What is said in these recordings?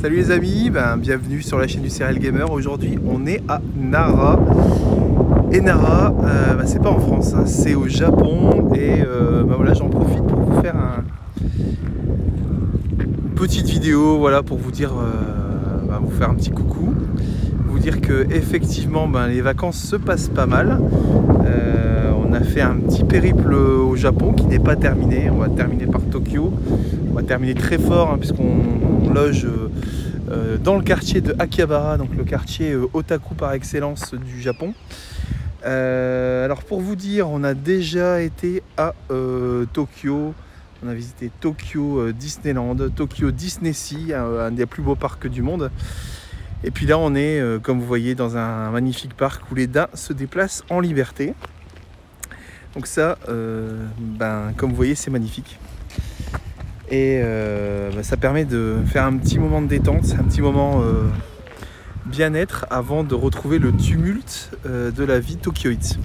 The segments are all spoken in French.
Salut les amis, bienvenue sur la chaîne du Serial Gamer. Aujourd'hui on est à Nara. Et Nara, c'est pas en France, hein, c'est au Japon. Et voilà, j'en profite pour vous faire une petite vidéo, voilà, pour vous dire, vous faire un petit coucou. Vous dire que effectivement les vacances se passent pas mal. On a fait un petit périple au Japon qui n'est pas terminé. On va terminer par Tokyo. On va terminer très fort, hein, puisqu'on loge dans le quartier de Akihabara, donc le quartier otaku par excellence du Japon. Alors pour vous dire, on a déjà été à Tokyo. On a visité Tokyo Disneyland, Tokyo Disney Sea, un des plus beaux parcs du monde. Et puis là on est, comme vous voyez, dans un magnifique parc où les daims se déplacent en liberté. Donc ça, comme vous voyez, c'est magnifique. Et ça permet de faire un petit moment de détente, un petit moment bien-être avant de retrouver le tumulte de la vie tokyoïte.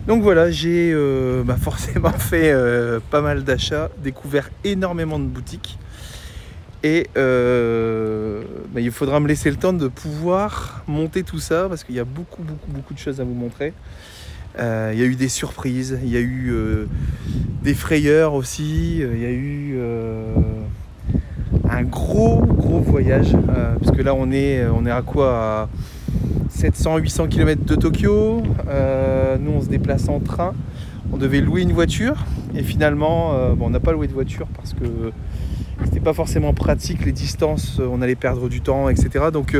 Donc voilà, j'ai forcément fait pas mal d'achats, découvert énormément de boutiques. Et il faudra me laisser le temps de pouvoir monter tout ça parce qu'il y a beaucoup de choses à vous montrer. Il y a eu des surprises, il y a eu des frayeurs aussi, il y a eu un gros voyage, parce que là on est à quoi, à 700-800 km de Tokyo. Nous on se déplace en train, on devait louer une voiture et finalement on n'a pas loué de voiture parce que c'était pas forcément pratique, les distances, on allait perdre du temps, etc. Donc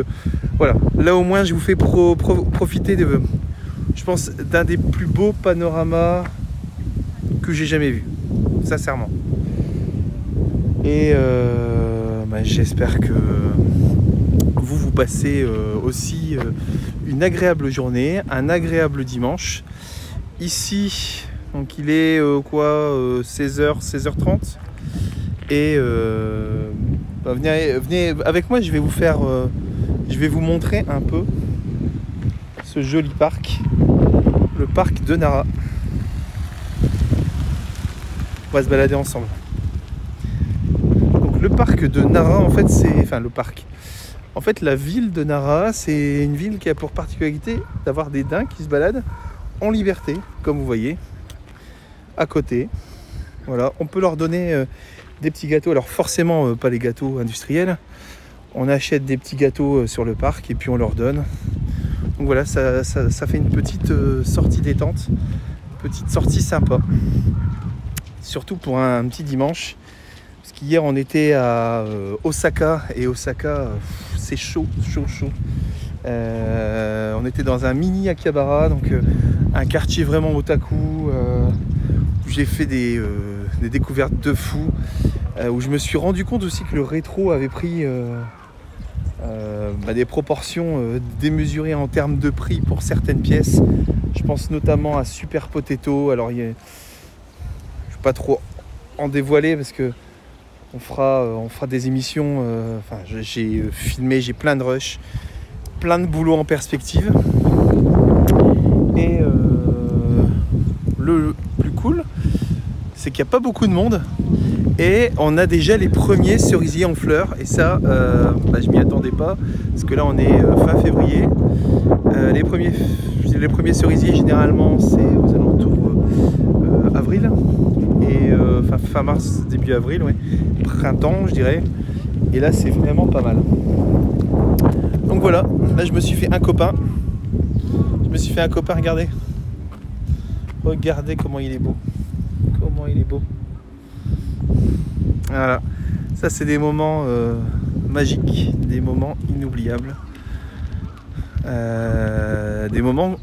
voilà, là au moins je vous fais profiter de, je pense, d'un des plus beaux panoramas que j'ai jamais vu, sincèrement. Et j'espère que vous passez aussi une agréable journée, un agréable dimanche. Ici, donc il est 16h, 16h30. Et venez avec moi, je vais vous montrer un peu ce joli parc, le parc de Nara. On va se balader ensemble. Donc le parc de Nara, en fait, la ville de Nara, c'est une ville qui a pour particularité d'avoir des daims qui se baladent en liberté, comme vous voyez, à côté. Voilà, on peut leur donner des petits gâteaux. Alors forcément, pas les gâteaux industriels. On achète des petits gâteaux sur le parc et puis on leur donne. Donc voilà, ça fait une petite sortie détente, petite sortie sympa. Surtout pour un petit dimanche. Parce qu'hier on était à Osaka et Osaka, c'est chaud. On était dans un mini Akihabara, donc un quartier vraiment otaku, où j'ai fait des découvertes de fou, où je me suis rendu compte aussi que le rétro avait pris des proportions démesurées en termes de prix pour certaines pièces. Je pense notamment à Super Potato. Alors je ne vais pas trop en dévoiler parce que on fera des émissions. J'ai filmé, j'ai plein de rushs, plein de boulot en perspective. Et le plus cool, c'est qu'il n'y a pas beaucoup de monde. Et on a déjà les premiers cerisiers en fleurs. Et ça, je m'y attendais pas. Parce que là, on est fin février. Les premiers cerisiers, généralement, c'est aux alentours avril. Et fin mars, début avril, ouais. Printemps, je dirais. Et là, c'est vraiment pas mal. Donc voilà, là, je me suis fait un copain. Regardez. Regardez comment il est beau. Voilà, ça c'est des moments magiques, des moments inoubliables, des moments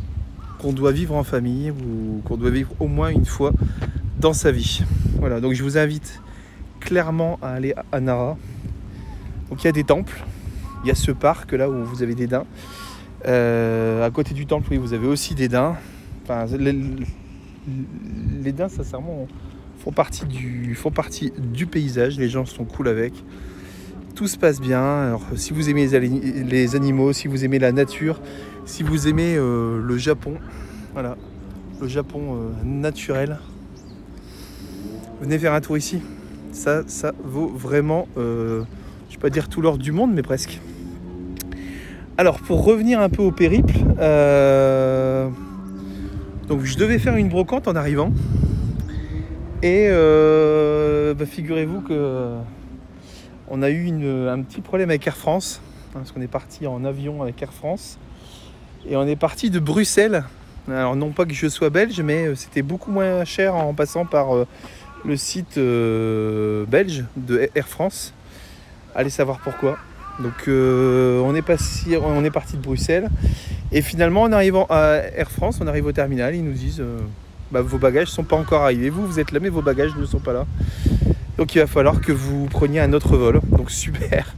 qu'on doit vivre en famille ou qu'on doit vivre au moins une fois dans sa vie. Voilà, donc je vous invite clairement à aller à Nara. Donc il y a des temples, il y a ce parc là où vous avez des daims. À côté du temple, oui, vous avez aussi des daims. Enfin, les daims, sincèrement, font partie du paysage. Les gens sont cool avec. Tout se passe bien. Alors, si vous aimez les animaux, si vous aimez la nature, si vous aimez le Japon, voilà, le Japon naturel, venez faire un tour ici. Ça vaut vraiment je vais pas dire tout l'or du monde, mais presque. Alors, pour revenir un peu au périple, donc je devais faire une brocante en arrivant. Et figurez-vous que on a eu un petit problème avec Air France, parce qu'on est parti en avion avec Air France. Et on est parti de Bruxelles. Alors non pas que je sois belge, mais c'était beaucoup moins cher en passant par le site belge de Air France. Allez savoir pourquoi. Donc on est parti de Bruxelles. Et finalement, en arrivant à Air France, on arrive au terminal, ils nous disent vos bagages ne sont pas encore arrivés. Vous êtes là, mais vos bagages ne sont pas là. Donc il va falloir que vous preniez un autre vol. Donc super,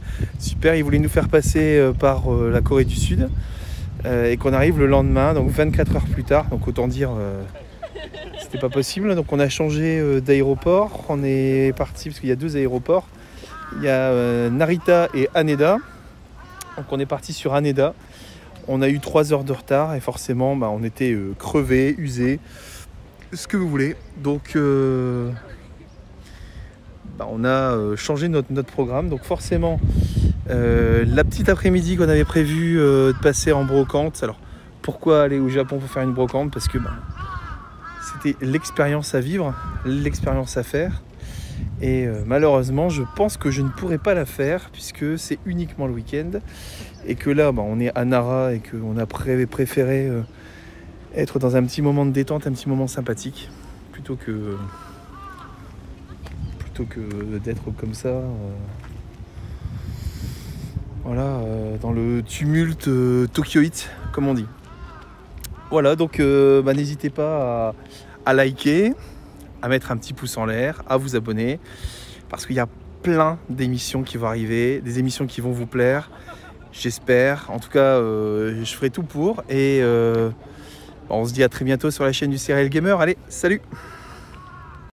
ils voulaient nous faire passer par la Corée du Sud. Et qu'on arrive le lendemain, donc 24 heures plus tard. Donc autant dire, c'était pas possible. Donc on a changé d'aéroport. On est parti, parce qu'il y a 2 aéroports. Il y a Narita et Haneda. Donc on est parti sur Haneda. On a eu 3 heures de retard et forcément on était crevés, usés, ce que vous voulez. Donc on a changé notre programme. Donc forcément, la petite après-midi qu'on avait prévu de passer en brocante. Alors pourquoi aller au Japon pour faire une brocante? Parce que c'était l'expérience à vivre, l'expérience à faire. Et malheureusement, je pense que je ne pourrai pas la faire puisque c'est uniquement le week-end. Et que là, on est à Nara et qu'on a préféré être dans un petit moment de détente, un petit moment sympathique, plutôt que d'être comme ça, dans le tumulte tokyoïte, comme on dit. Voilà, donc n'hésitez pas à liker, à mettre un petit pouce en l'air, à vous abonner, parce qu'il y a plein d'émissions qui vont arriver, des émissions qui vont vous plaire, j'espère. En tout cas, je ferai tout pour. Et on se dit à très bientôt sur la chaîne du Serial Gamer. Allez, salut!